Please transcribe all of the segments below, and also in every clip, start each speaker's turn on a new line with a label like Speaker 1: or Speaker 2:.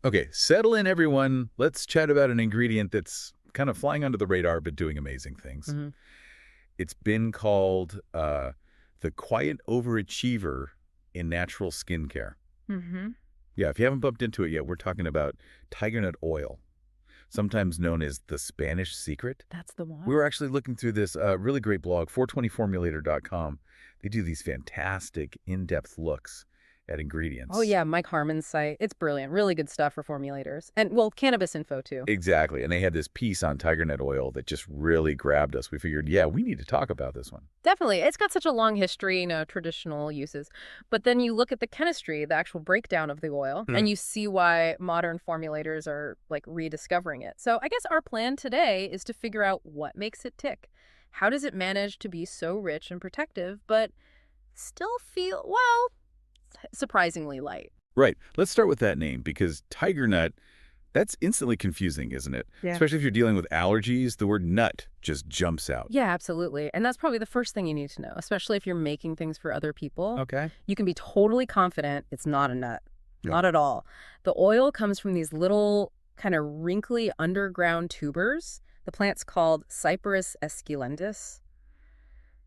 Speaker 1: Okay, settle in, everyone. Let's chat about an ingredient that's kind of flying under the radar but doing amazing things.
Speaker 2: Hmm.
Speaker 1: It's been called the quiet overachiever in natural skincare.
Speaker 2: Hmm.
Speaker 1: Yeah, if you haven't bumped into it yet, we're talking about Tigernut oil, sometimes known as the Spanish secret.
Speaker 2: That's the
Speaker 1: We
Speaker 2: one.
Speaker 1: were actually looking through this really great blog, 420formulator.com. They do these fantastic in-depth looks at
Speaker 2: Oh,
Speaker 1: ingredients.
Speaker 2: yeah, Mike Harmon's site. It's brilliant. Really good stuff for formulators. And, well, cannabis info, too.
Speaker 1: Exactly. And they had this piece on Tigernut oil that just really grabbed us. We figured, yeah, we need to talk about this one.
Speaker 2: Definitely. It's got such a long history, traditional uses. But then you look at the chemistry, the actual breakdown of the oil,
Speaker 1: Hmm.
Speaker 2: and you see why modern formulators are, like, rediscovering it. So I guess our plan today is to figure out what makes it tick. How does it manage to be so rich and protective, but still feel, well, surprisingly light?
Speaker 1: Right. Let's start with that name because Tigernut, that's instantly confusing, isn't it?
Speaker 2: Yeah.
Speaker 1: Especially if you're dealing with allergies, the word nut just jumps out.
Speaker 2: Yeah, absolutely. And that's probably the first thing you need to know, especially if you're making things for other people.
Speaker 1: Okay.
Speaker 2: You can be totally confident it's not a nut.
Speaker 1: Yeah.
Speaker 2: Not at all. The oil comes from these little kind of wrinkly underground tubers. The plant's called Cyperus esculentus.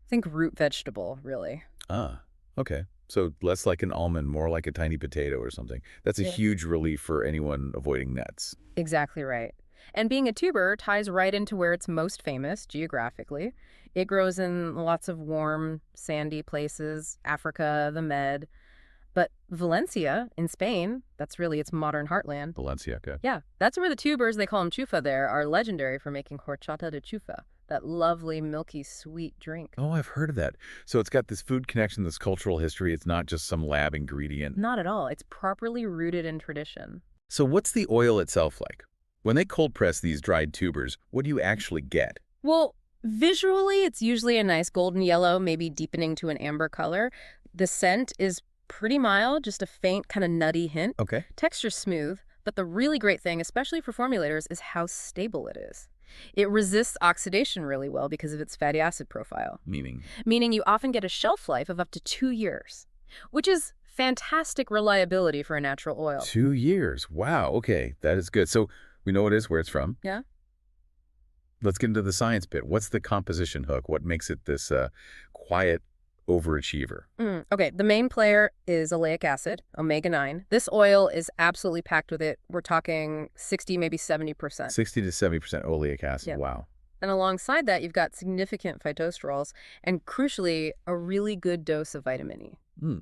Speaker 2: Think root vegetable, really.
Speaker 1: Ah, okay. So less like an almond, more like a tiny potato or something. That's a
Speaker 2: Yeah.
Speaker 1: huge relief for anyone avoiding nuts.
Speaker 2: Exactly right. And being a tuber ties right into where it's most famous geographically. It grows in lots of warm, sandy places, Africa, the Med. But Valencia in Spain, that's really its modern heartland.
Speaker 1: Valencia, okay.
Speaker 2: Yeah, that's where the tubers, they call them chufa there, are legendary for making horchata de chufa, that lovely, milky, sweet drink.
Speaker 1: Oh, I've heard of that. So it's got this food connection, this cultural history. It's not just some lab ingredient.
Speaker 2: Not at all. It's properly rooted in tradition.
Speaker 1: So what's the oil itself like? When they cold press these dried tubers, what do you actually get?
Speaker 2: Well, visually, it's usually a nice golden yellow, maybe deepening to an amber color. The scent is pretty mild, just a faint kind of nutty hint.
Speaker 1: Okay.
Speaker 2: Texture's smooth, but the really great thing, especially for formulators, is how stable it is. It resists oxidation really well because of its fatty acid profile,
Speaker 1: Meaning?
Speaker 2: meaning you often get a shelf life of up to 2 years, which is fantastic reliability for a natural oil.
Speaker 1: 2 years. Wow. Okay. That is good. So we know what it is, where it's from.
Speaker 2: Yeah?
Speaker 1: Let's get into the science bit. What's the composition hook? What makes it this quiet overachiever?
Speaker 2: Okay, the main player is oleic acid, omega-9. This oil is absolutely packed with it. We're talking 60, maybe 70%.
Speaker 1: 60 to 70% oleic acid.
Speaker 2: Yeah.
Speaker 1: Wow.
Speaker 2: And alongside that, you've got significant phytosterols and, crucially, a really good dose of vitamin E.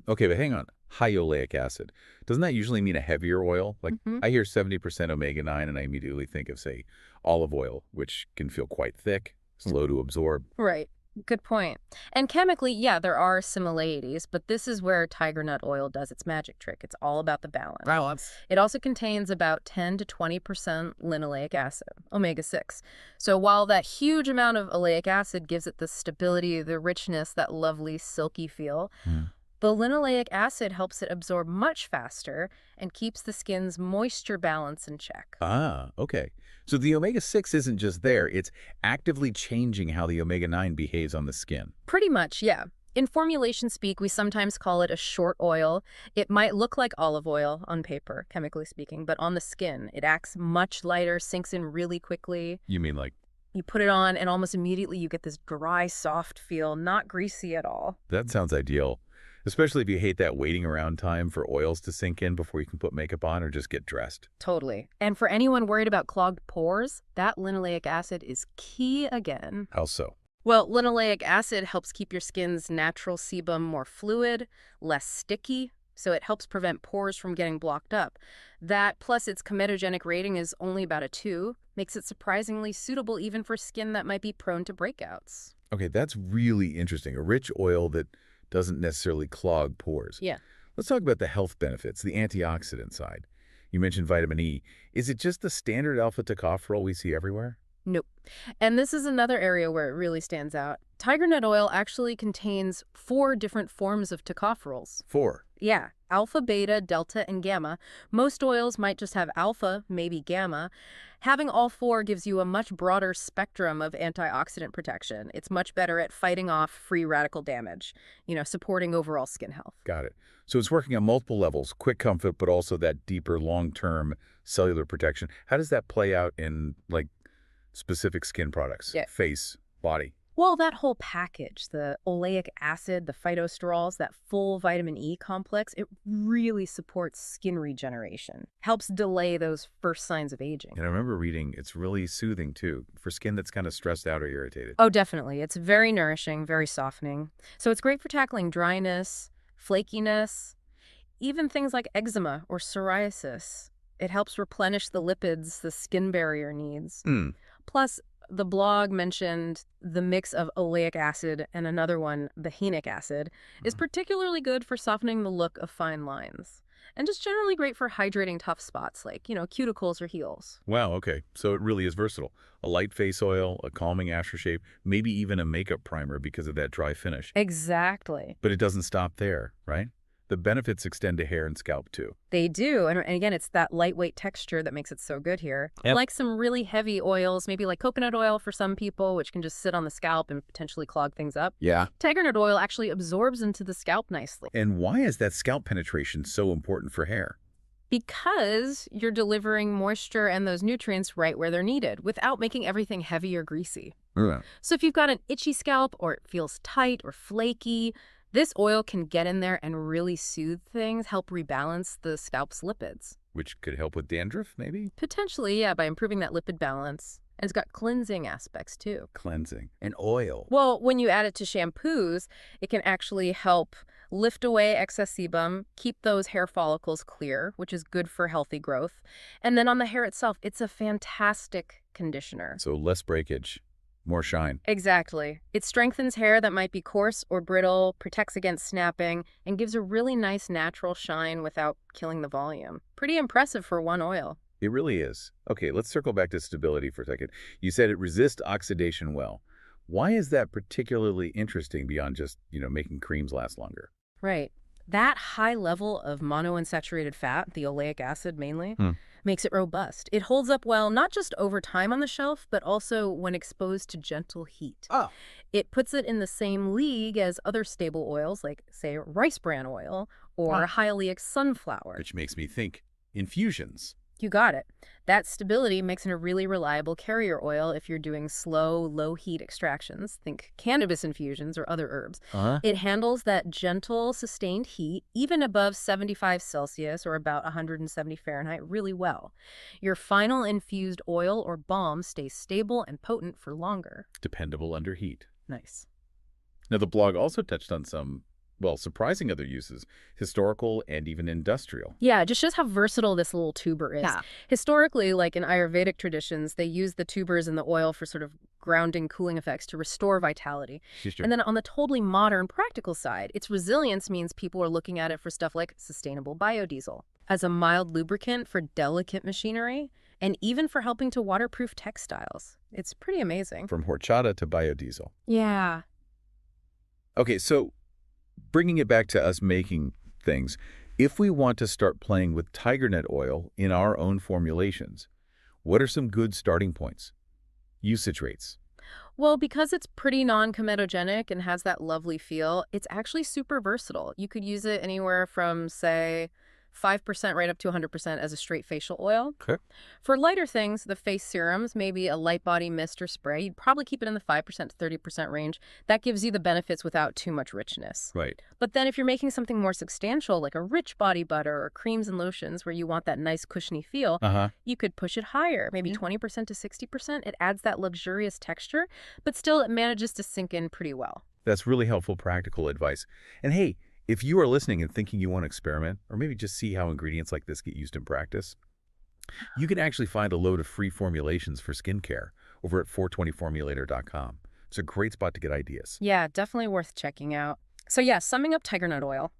Speaker 1: Okay, but hang on. High oleic acid. Doesn't that usually mean a heavier oil? Like,
Speaker 2: Mhm.
Speaker 1: I hear 70% omega-9, and I immediately think of, say, olive oil, which can feel quite thick, slow to absorb.
Speaker 2: Right. Good point. And chemically, yeah, there are similarities, but this is where Tigernut oil does its magic trick. It's all about the balance. It also contains about 10 to 20% linoleic acid, omega-6. So while that huge amount of oleic acid gives it the stability, the richness, that lovely silky feel, the linoleic acid helps it absorb much faster and keeps the skin's moisture balance in check.
Speaker 1: Ah, okay. So the omega-6 isn't just there, it's actively changing how the omega-9 behaves on the skin.
Speaker 2: Pretty much, yeah. In formulation speak, we sometimes call it a short oil. It might look like olive oil on paper, chemically speaking, but on the skin, it acts much lighter, sinks in really quickly.
Speaker 1: You mean like,
Speaker 2: You put it on, and almost immediately you get this dry, soft feel, not greasy at all.
Speaker 1: that sounds ideal. Especially if you hate that waiting around time for oils to sink in before you can put makeup on or just get dressed.
Speaker 2: Totally. And for anyone worried about clogged pores, that linoleic acid is key again.
Speaker 1: How so?
Speaker 2: Well, linoleic acid helps keep your skin's natural sebum more fluid, less sticky, so it helps prevent pores from getting blocked up. That, plus its comedogenic rating is only about a 2, makes it surprisingly suitable even for skin that might be prone to breakouts.
Speaker 1: Okay, that's really interesting. A rich oil that doesn't necessarily clog pores.
Speaker 2: Yeah.
Speaker 1: Let's talk about the health benefits, the antioxidant side. You mentioned vitamin E. Is it just the standard alpha tocopherol we see everywhere?
Speaker 2: Nope. And this is another area where it really stands out. Tigernut oil actually contains 4 different forms of tocopherols.
Speaker 1: 4.
Speaker 2: Yeah, alpha, beta, delta, and gamma. Most oils might just have alpha, maybe gamma. Having all 4 gives you a much broader spectrum of antioxidant protection. It's much better at fighting off free radical damage, supporting overall skin health.
Speaker 1: Got it. So it's working on multiple levels, quick comfort, but also that deeper long-term cellular protection. How does that play out in, like, specific skin products?
Speaker 2: Yeah.
Speaker 1: Face, body?
Speaker 2: Well, that whole package, the oleic acid, the phytosterols, that full vitamin E complex, it really supports skin regeneration, helps delay those first signs of aging.
Speaker 1: And I remember reading it's really soothing, too, for skin that's kind of stressed out or irritated.
Speaker 2: Oh, definitely. It's very nourishing, very softening. So it's great for tackling dryness, flakiness, even things like eczema or psoriasis. It helps replenish the lipids the skin barrier needs.
Speaker 1: Hmm.
Speaker 2: Plus, the blog mentioned the mix of oleic acid and another one, behenic acid, is particularly good for softening the look of fine lines. And just generally great for hydrating tough spots like, cuticles or heels.
Speaker 1: Wow, okay. So it really is versatile. A light face oil, a calming aftershave, maybe even a makeup primer because of that dry finish.
Speaker 2: Exactly.
Speaker 1: But it doesn't stop there, right? The benefits extend to hair and scalp, too.
Speaker 2: They do. And again, it's that lightweight texture that makes it so good here.
Speaker 1: Yep.
Speaker 2: Like some really heavy oils, maybe like coconut oil for some people, which can just sit on the scalp and potentially clog things up.
Speaker 1: Yeah.
Speaker 2: Tigernut oil actually absorbs into the scalp nicely.
Speaker 1: And why is that scalp penetration so important for hair?
Speaker 2: Because you're delivering moisture and those nutrients right where they're needed without making everything heavy or greasy.
Speaker 1: Yeah.
Speaker 2: So if you've got an itchy scalp or it feels tight or flaky, this oil can get in there and really soothe things, help rebalance the scalp's lipids.
Speaker 1: Which could help with dandruff, maybe?
Speaker 2: Potentially, yeah, by improving that lipid balance. And it's got cleansing aspects, too.
Speaker 1: Cleansing. And oil.
Speaker 2: Well, when you add it to shampoos, it can actually help lift away excess sebum, keep those hair follicles clear, which is good for healthy growth. And then on the hair itself, it's a fantastic conditioner.
Speaker 1: So less breakage, more shine.
Speaker 2: Exactly. It strengthens hair that might be coarse or brittle, protects against snapping, and gives a really nice natural shine without killing the volume. Pretty impressive for one oil.
Speaker 1: It really is. Okay, let's circle back to stability for a second. You said it resists oxidation well. Why is that particularly interesting beyond just, making creams last longer?
Speaker 2: Right. That high level of monounsaturated fat, the oleic acid mainly, makes it robust. It holds up well not just over time on the shelf, but also when exposed to gentle heat.
Speaker 1: Oh.
Speaker 2: It puts it in the same league as other stable oils like, say, rice bran oil or hyaluronic sunflower.
Speaker 1: Which makes me think infusions.
Speaker 2: You got it. That stability makes it a really reliable carrier oil if you're doing slow, low-heat extractions. Think cannabis infusions or other herbs. It handles that gentle, sustained heat, even above 75 Celsius or about 170 Fahrenheit, really well. Your final infused oil or balm stays stable and potent for longer.
Speaker 1: Dependable under heat.
Speaker 2: Nice.
Speaker 1: Now, the blog also touched on some, surprising other uses, historical and even industrial.
Speaker 2: Yeah, it just shows how versatile this little tuber is. Yeah. Historically, like in Ayurvedic traditions, they use the tubers and the oil for sort of grounding, cooling effects to restore vitality.
Speaker 1: Sure.
Speaker 2: And then on the totally modern, practical side, its resilience means people are looking at it for stuff like sustainable biodiesel, as a mild lubricant for delicate machinery, and even for helping to waterproof textiles. It's pretty amazing.
Speaker 1: From horchata to biodiesel.
Speaker 2: Yeah.
Speaker 1: Okay, so bringing it back to us making things, if we want to start playing with Tigernut oil in our own formulations, what are some good starting points? Usage rates.
Speaker 2: Well, because it's pretty non-comedogenic and has that lovely feel, it's actually super versatile. You could use it anywhere from, say, 5% right up to 100% as a straight facial oil.
Speaker 1: Okay.
Speaker 2: For lighter things, the face serums, maybe a light body mist or spray, you'd probably keep it in the 5% to 30% range. That gives you the benefits without too much richness.
Speaker 1: Right.
Speaker 2: But then if you're making something more substantial, like a rich body butter or creams and lotions where you want that nice cushiony feel, you could push it higher, maybe 20% to 60%. It adds that luxurious texture, but still it manages to sink in pretty well.
Speaker 1: That's really helpful practical advice. And hey, if you are listening and thinking you want to experiment, or maybe just see how ingredients like this get used in practice, you can actually find a load of free formulations for skincare over at 420formulator.com. It's a great spot to get ideas.
Speaker 2: Yeah, definitely worth checking out. So yeah, summing up Tigernut oil,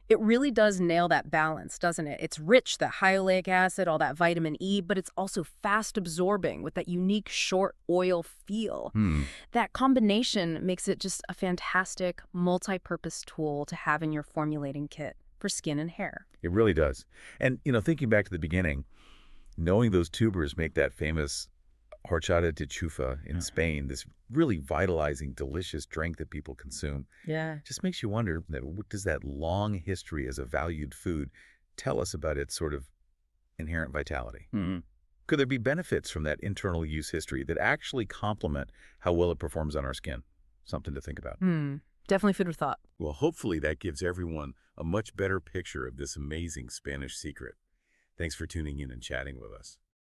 Speaker 2: it really does nail that balance, doesn't it? It's rich, that hyaluronic acid, all that vitamin E, but it's also fast absorbing with that unique short oil feel. That combination makes it just a fantastic multi-purpose tool to have in your formulating kit for skin and hair.
Speaker 1: It really does. And, thinking back to the beginning, knowing those tubers make that famous horchata de chufa in Spain, this really vitalizing, delicious drink that people consume.
Speaker 2: Yeah.
Speaker 1: Just makes you wonder, what does that long history as a valued food tell us about its sort of inherent vitality?
Speaker 3: Hmm.
Speaker 1: Could there be benefits from that internal use history that actually complement how well it performs on our skin? Something to think about.
Speaker 2: Definitely food for thought.
Speaker 1: Well, hopefully that gives everyone a much better picture of this amazing Spanish secret. Thanks for tuning in and chatting with us.